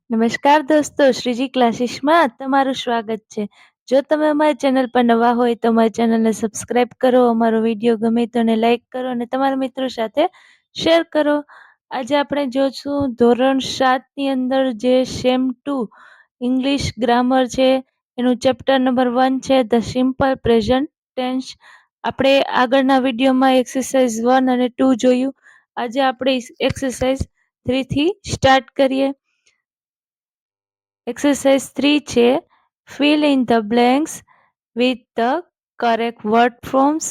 નમસ્કાર દોસ્તો, શ્રીજી ક્લાસીસમાં તમારું સ્વાગત છે. જો તમે અમારી ચેનલ પર નવા હોય તો અમારી ચેનલને સબસ્ક્રાઇબ કરો, અમારો વિડીયો ગમે તો એને લાઈક કરો અને તમારા મિત્રો સાથે શેર કરો. આજે આપણે જોશું ધોરણ 7ની અંદર જે સેમ 2 ઇંગ્લિશ ગ્રામર છે એનું ચેપ્ટર નંબર 1 છે ધ સિમ્પલ પ્રેઝન્ટ ટેન્સ. આપણે આગળના વિડીયોમાં એક્સરસાઇઝ 1 અને 2 જોયું. આજે આપણે એક્સરસાઇઝ 3 થી સ્ટાર્ટ કરીએ. એક્સરસાઇઝ 3 છે fill in the blanks with the correct word forms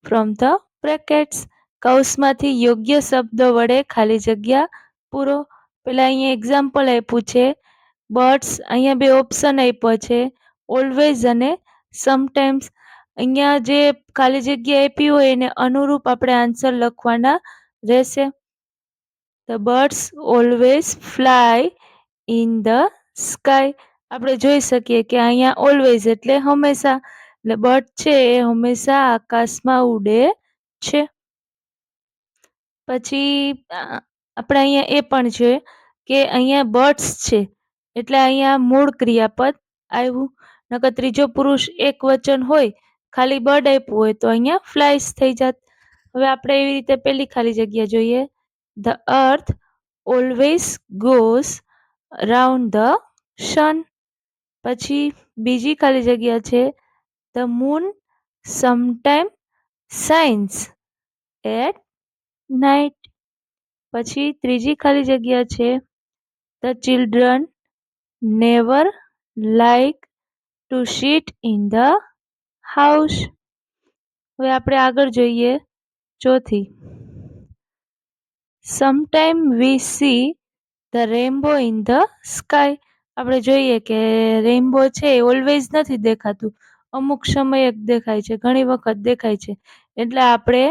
from the brackets. કૌંસમાંથી યોગ્ય શબ્દો વડે ખાલી જગ્યા પૂરો. પેલા અહીંયા એક્ઝામ્પલ આપ્યું છે બર્ડ્સ, અહીંયા બે ઓપ્શન આપ્યો છે ઓલવેઝ અને સમટાઈમ્સ. અહીંયા જે ખાલી જગ્યા આપી હોય એને અનુરૂપ આપણે આન્સર લખવાના રહેશે. The birds always fly in the sky. આપણે જોઈ શકીએ કે અહીંયા ઓલવેઝ એટલે હંમેશા, એટલે બર્ડ છે એ હંમેશા આકાશમાં ઉડે છે. પછી આપણે અહીંયા એ પણ છે કે અહીંયા બર્ડ્સ છે એટલે અહીંયા મૂળ ક્રિયાપદ આવ્યું. નકર ત્રીજો પુરુષ એક વચન હોય, ખાલી બર્ડ આપ્યું હોય તો અહીંયા ફ્લાઇઝ થઈ જાત. હવે આપણે એવી રીતે પેલી ખાલી જગ્યા જોઈએ. The earth always goes round the sun. પછી બીજી ખાલી જગ્યા છે The moon sometime shines at night. પછી ત્રીજી ખાલી જગ્યા છે The children never like to sit in the house. હવે આપણે આગળ જોઈએ ચોથી. Sometime we see the rainbow in the sky. આપણે જોઈએ કે રેઇનબો છે એ ઓલવેઝ નથી દેખાતું, અમુક સમયે જ દેખાય છે, ઘણી વખત દેખાય છે, એટલે આપણે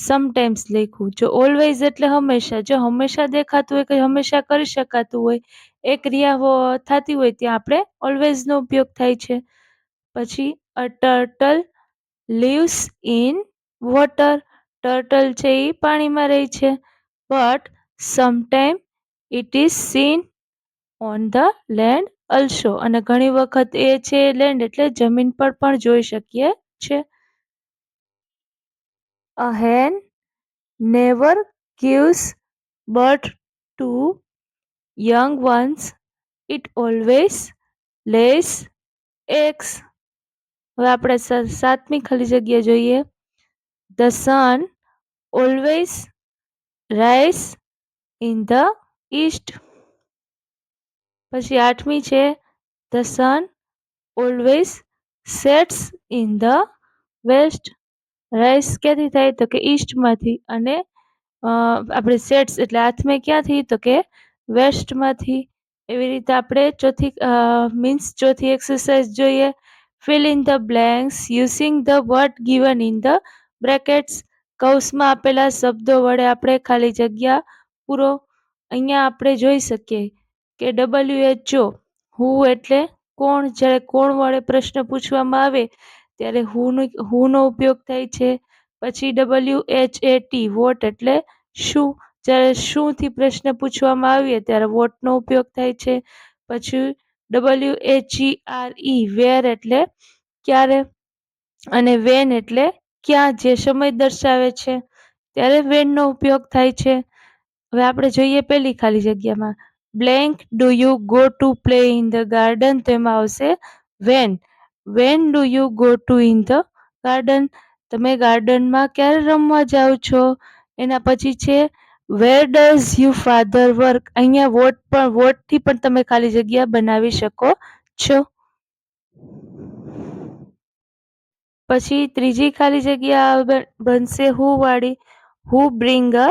સમટાઈમ્સ લખ્યું. જો ઓલવેઝ એટલે હંમેશા, જો હંમેશા દેખાતું હોય કે હંમેશા કરી શકાતું હોય, એ ક્રિયા થતી હોય ત્યાં આપણે ઓલવેઝનો ઉપયોગ થાય છે. પછી અ turtle lives in water. Turtle છે એ પાણીમાં રહે છે. But sometime it is seen on the land also. અને ઘણી વખત એ છે લેન્ડ એટલે જમીન પર પણ જોઈ શકીએ છે. A hen never gives birth to young ones. It always lays eggs. હવે આપણે સાતમી ખાલી જગ્યા જોઈએ. The sun always rise in the east. પછી આઠમી છે The sun always sets in the west. Rice ક્યાંથી થાય તો કે ઈસ્ટમાંથી, અને આપણે સેટ્સ એટલે હાથમે ક્યાંથી તો કે વેસ્ટમાંથી. એવી રીતે આપણે ચોથી એક્સરસાઇઝ જોઈએ. fill in the blanks using the word given in the brackets. કૌંસમાં આપેલા શબ્દો વડે આપણે ખાલી જગ્યા પૂરો. અહીંયા આપણે જોઈ શકીએ કે WHO હુ એટલે કોણ, જ્યારે કોણ વડે પ્રશ્ન પૂછવામાં આવે ત્યારે હુનો ઉપયોગ થાય છે. પછી WHAT વોટ એટલે શું, જ્યારે શુંથી પ્રશ્ન પૂછવામાં આવે ત્યારે વોટનો ઉપયોગ થાય છે. પછી WHERE વેર એટલે ક્યારે, અને વેન એટલે ક્યાં, જે સમય દર્શાવે છે ત્યારે વેનનો ઉપયોગ થાય છે. હવે આપણે જોઈએ પેલી ખાલી જગ્યામાં blank do you go to play in the garden. તો એમાં આવશે when. When do you go to in the garden. તમે ગાર્ડનમાં ક્યારે રમવા જાઓ છો. એના પછી છે where does you father work. અહીંયા વોટથી પણ તમે ખાલી જગ્યા બનાવી શકો છો. પછી ત્રીજી ખાલી જગ્યા બનશે હુ વાળી. હુ બ્રિંગ અ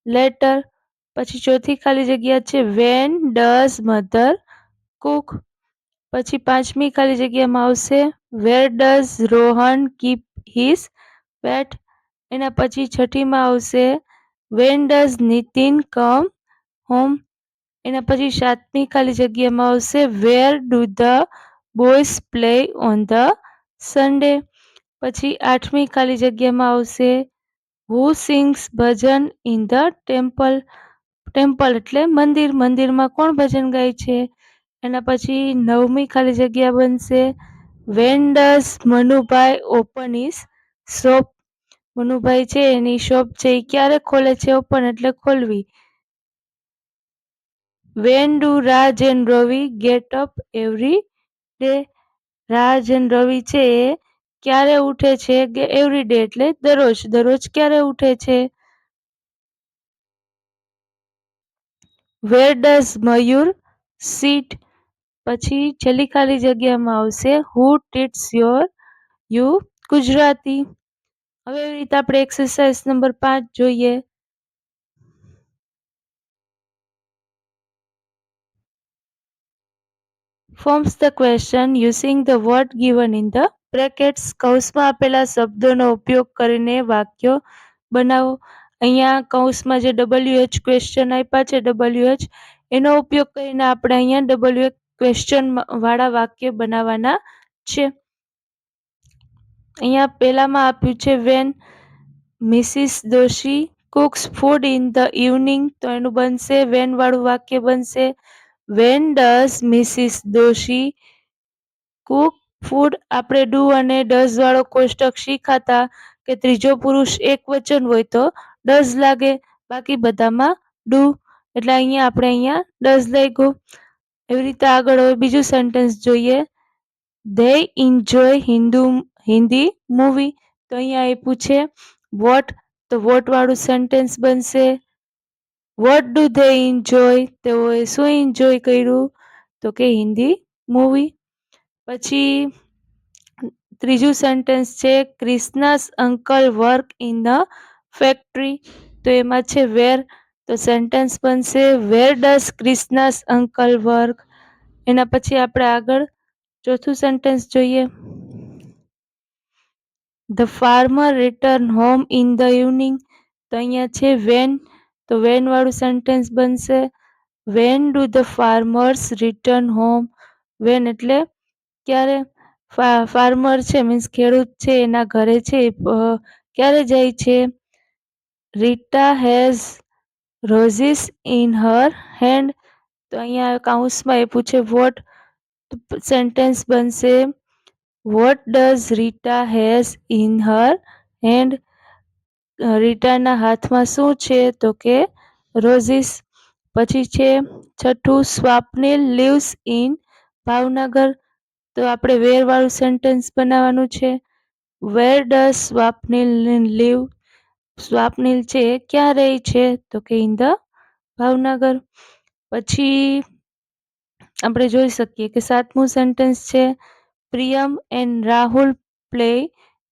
લેટર. પછી ચોથી ખાલી જગ્યા છે વેન ડઝ મધર કુક. પછી પાંચમી ખાલી જગ્યામાં આવશે where does Rohan keep his pet. એના પછી છઠ્ઠીમાં આવશે when does Nitin come home. એના પછી સાતમી ખાલી જગ્યામાં આવશે where do the boys play on the Sunday. પછી આઠમી ખાલી જગ્યામાં આવશે who sings bhajan in the temple. Temple એટલે મંદિર. મંદિરમાં કોણ ભજન ગાય છે? એના પછી 9મી ખાલી જગ્યા બનશે when does Manubhai open his shop. Manubhai છે એની શોપ છે એ ક્યારે ખોલે છે? ઓપન એટલે ખોલવી. When do Raj and Ravi get up every day? Raj and Ravi છે એ ક્યારે ઉઠે છે? એવરી ડે એટલે દરરોજ. દરરોજ ક્યારે ઉઠે છે? Where does Mayur seat? પછી છેલ્લી ખાલી જગ્યામાં આવશે હુ ટીટ્સ યુ ગુજરાતી? હવે એવી રીતે આપણે એક્સરસાઇઝ નંબર 5 જોઈએ. Forms the question using the word given in the brackets. કૌંસમાં આપેલા શબ્દોનો ઉપયોગ કરીને વાક્યો બનાવો. અહીંયા કૌંસમાં જે WH ક્વેશ્ચન આપ્યા છે WH એનો ઉપયોગ કરીને આપણે અહીંયા WH ક્વેશ્ચન વાળા વાક્ય બનાવવાના છે. અહીંયા પહેલામાં આપ્યું છે when Mrs Doshi cooks food in the evening, તો એનું બનશે વેન વાળું વાક્ય બનશે when does Mrs Doshi cook food. આપણે ડુ અને ડઝ વાળો કોષ્ટક શીખાતા કે ત્રીજો પુરુષ એક વચન હોય તો ડઝ લાગે, બાકી બધામાં ડુ. એટલે અહીંયા ડઝ લાગ્યું. એવી રીતે આગળ હવે બીજું સેન્ટેન્સ જોઈએ. ધે એન્જોય હિન્દી મૂવી, તો અહીંયા આપ્યું છે વોટ, તો વોટ વાળું સેન્ટેન્સ બનશે વોટ ડુ ધે એન્જોય? તેઓએ શું એન્જોય કર્યું? તો કે હિન્દી મૂવી. પછી ત્રીજું સેન્ટેન્સ છે Krishna's uncle work in the factory, તો એમાં છે વેર, તો સેન્ટેન્સ બનશે where does Krishna's uncle work? એના પછી આપણે આગળ ચોથું સેન્ટેન્સ જોઈએ. The farmer return home in the evening, તો અહીંયા છે વેન, તો વેન વાળું સેન્ટેન્સ બનશે when do the farmers return home? When એટલે ક્યારે? ફાર્મર છે મીન્સ ખેડૂત છે એના ઘરે છે ક્યારે જાય છે? Rita has roses in her hand, તો અહીંયા કૌંસમાં આપ્યું છે વોટ, સેન્ટેન્સ બનશે what does Rita has in her hand? રીટાના હાથમાં શું છે? તો કે રોઝીસ. પછી છે છઠ્ઠું સ્વાપ્નિલ લીવ્સ ઇન ભાવનગર, તો આપણે વેર વાળું સેન્ટેન્સ બનાવવાનું છે વેર ડઝ સ્વાપ્નિલ લીવ? સ્વાપ્નિલ છે ક્યાં રહે છે? તો કે ઇન ધ ભાવનગર. પછી આપણે જોઈ શકીએ કે સાતમું સેન્ટેન્સ છે Priyam and Rahul play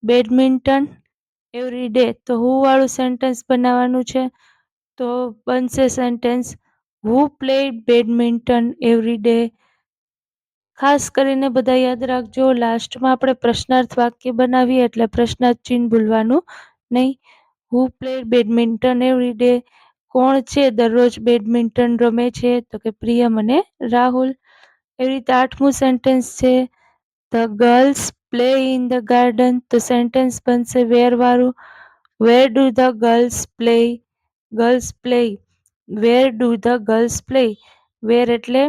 badminton every day, તો હુ વાળું સેન્ટેન્સ બનાવવાનું છે, તો બનશે સેન્ટેન્સ હુ પ્લે બેડમિન્ટન એવરી ડે? ખાસ કરીને બધા યાદ રાખજો, લાસ્ટમાં આપણે પ્રશ્નાર્થ વાક્ય બનાવીએ એટલે પ્રશ્નાર્થ ચિહ્ન ભૂલવાનું નહીં. હુ પ્લે બેડમિન્ટન એવરી ડે? કોણ છે દરરોજ બેડમિન્ટન રમે છે? તો કે પ્રિયમ અને રાહુલ. એવી રીતે આઠમું સેન્ટેન્સ છે the girls play in the garden, તો સેન્ટેન્સ બનશે વેર વાળું where do the girls play? Girls play, where do the girls play? Where એટલે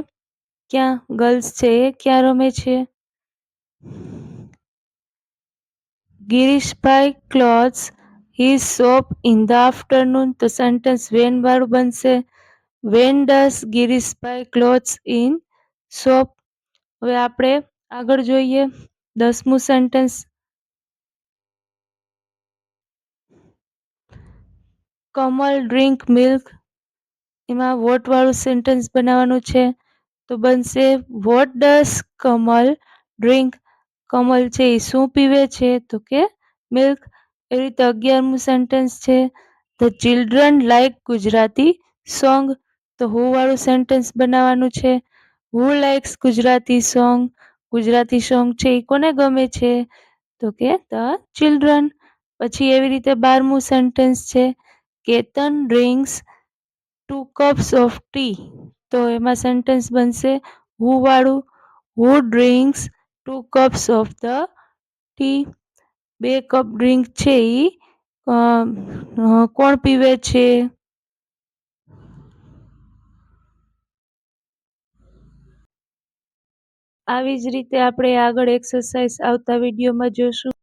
ક્યાં? ગર્લ્સ છે એ ક્યાં રમે છે? Girishbhai close his shop in the afternoon, તો સેન્ટેન્સ વેન વાળું બનશે when does Girishbhai close in shop? હવે આપણે આગળ જોઈએ 10મું સેન્ટેન્સ. કમલ ડ્રિંક મિલ્ક, એમાં વોટ વાળું સેન્ટેન્સ બનાવવાનું છે, તો બનશે what does Kamal drink? Kamal છે એ શું પીવે છે? તો કે મિલ્ક. એવી રીતે 11મું સેન્ટેન્સ છે the children like Gujarati song, તો હુ વાળું સેન્ટેન્સ બનાવવાનું છે who likes Gujarati song? Gujarati song છે એ કોને ગમે છે? તો કે ધ ચિલ્ડ્રન. પછી એવી રીતે 12મું સેન્ટેન્સ છે Ketan drinks 2 cups of tea, તો એમાં સેન્ટેન્સ બનશે હુ વાળું who drinks 2 cups of the tea? 2 cup drink છે એ કોણ પીવે છે? આવી જ રીતે આપણે આગળ એક્સરસાઇઝ આવતા વિડીયોમાં જોશું.